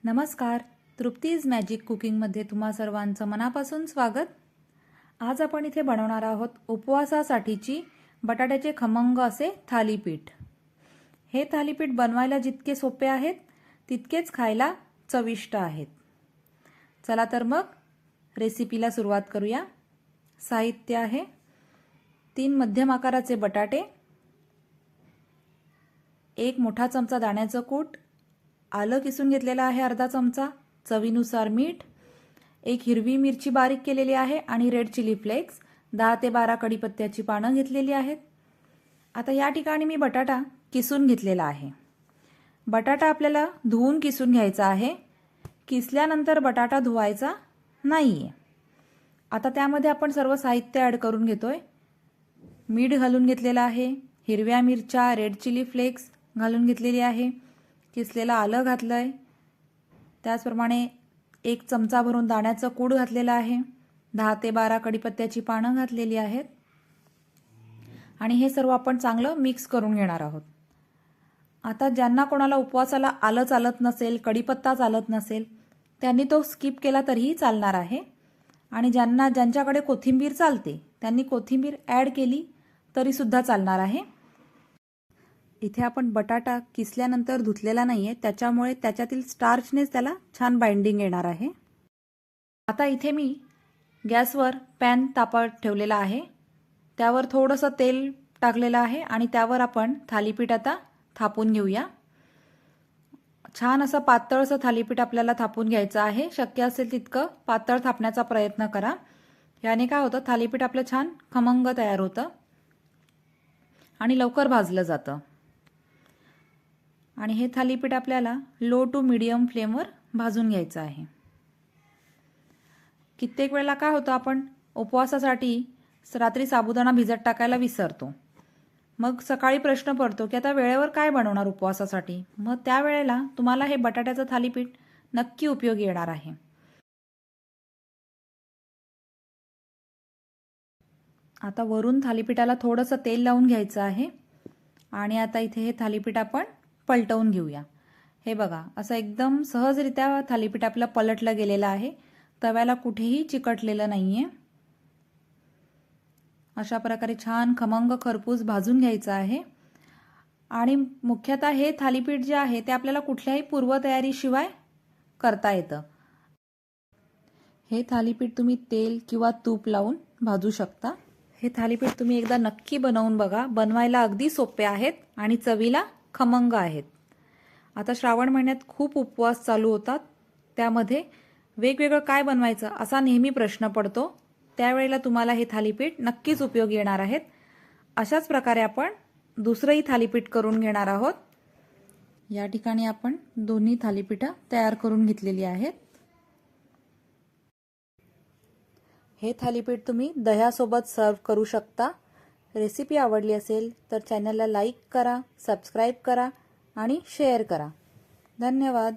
नमस्कार, तृप्तीज मॅजिक कुकिंगमध्ये तुम्हा सर्वांचं मनापासून स्वागत। आज आपण इथे बनवणार आहोत उपवासासाठीची बटाट्याचे खमंग असे थालीपीठ। हे थालीपीठ बनवायला जितके सोपे आहेत तितकेच खायला चविष्ट आहेत। चला तर मग रेसिपीला सुरुवात करूया। साहित्य आहे 3 मध्यम आकाराचे बटाटे, 1 मोठा चमचा दाण्याचं कूट, आलं किसून घेतलेलं आहे अर्धा चमचा, चवीनुसार मीठ, 1 हिरवी मिरची बारीक केलेली आहे आणि रेड चिली फ्लेक्स, 10 ते 12 कढीपत्त्याची पानं घेतलेली आहेत। आता या ठिकाणी मी बटाटा किसून घेतलेला आहे। बटाटा आपल्याला धुवून किसून घ्यायचा आहे। किसल्यानंतर बटाटा धुवायचा नाहीये। आता त्यामध्ये आपण सर्व साहित्य ॲड करून घेतोय। मीठ घालून घेतलेलं आहे, हिरव्या मिरच्या, रेड चिली फ्लेक्स घालून घेतलेली आहे, किसलेलं आलं घातलंय, त्याचप्रमाणे 1 चमचा भरून दाण्याचं कूट घातलेलं आहे, 10 ते 12 कढीपत्त्याची पानं घातलेली आहेत आणि हे सर्व आपण चांगलं मिक्स करून घेणार आहोत। आता ज्यांना कोणाला उपवासाला आलं चालत नसेल, कढीपत्ता चालत नसेल, त्यांनी तो स्किप केला तरीही चालणार आहे आणि ज्यांच्याकडे कोथिंबीर चालते त्यांनी कोथिंबीर ॲड केली तरी सुद्धा चालणार आहे। इथे आपण बटाटा किसल्यानंतर धुतलेला नाहीये, त्याच्यामुळे त्याच्यातील स्टार्चनेच त्याला छान बाइंडिंग येणार आहे। आता इथे मी गॅसवर पॅन तापत ठेवलेला आहे, त्यावर थोडंसं तेल टाकलेलं आहे आणि त्यावर आपण थालीपीठ आता थापून घेऊया। छान असं पातळसं थालीपीठ आपल्याला थापून घ्यायचं आहे। शक्य असेल तितकं पातळ थापण्याचा प्रयत्न करा। याने काय होतं, थालीपीठ आपलं छान खमंग तयार होतं आणि लवकर भाजलं जातं। आणि हे थालीपीठ आपल्याला लो टू मीडियम फ्लेमवर भाजून घ्यायचं आहे। कित्येक वेळेला काय होतं, आपण उपवासासाठी रात्री साबुदाणा भिजत टाकायला विसरतो। मग सकाळी प्रश्न पडतो की आता वेळेवर काय बनवणार उपवासासाठी। मग त्यावेळेला तुम्हाला हे बटाट्याचं थालीपीठ नक्की उपयोगी येणार आहे। आता वरून थालीपीठाला थोडंसं तेल लावून घ्यायचं आहे आणि आता इथे हे थालीपीठ आपण पलटवून घेऊया। हे बघा, असं एकदम सहजरित्या थालीपीठ आपलं पलटलं गेलेलं आहे, तव्याला कुठेही चिकटलेलं नाहीये। अशा प्रकारे छान खमंग खरपूस भाजून घ्यायचं आहे आणि मुख्यतः हे थालीपीठ जे आहे ते आपल्याला कुठल्याही पूर्वतयारीशिवाय करता येतं। हे थालीपीठ तुम्ही तेल किंवा तूप लावून भाजू शकता। हे थालीपीठ तुम्ही एकदा नक्की बनवून बघा, बनवायला अगदी सोपे आहेत आणि चवीला खमंग आहेत। आता श्रावण महिन्यात खूप उपवास चालू होतात, त्यामध्ये वेगवेगळं काय बनवायचं असा नेहमी प्रश्न पडतो, त्यावेळेला तुम्हाला हे थालीपीठ नक्कीच उपयोगी येणार आहेत। अशाच प्रकारे आपण दुसरंही थालीपीठ करून घेणार आहोत। या ठिकाणी आपण दोन्ही थालीपीठं तयार करून घेतलेली आहेत। हे थालीपीठ तुम्ही दह्यासोबत सर्व करू शकता। रेसिपी आवडली असेल तर चॅनलला लाईक करा, सबस्क्राईब करा आणि शेअर करा। धन्यवाद।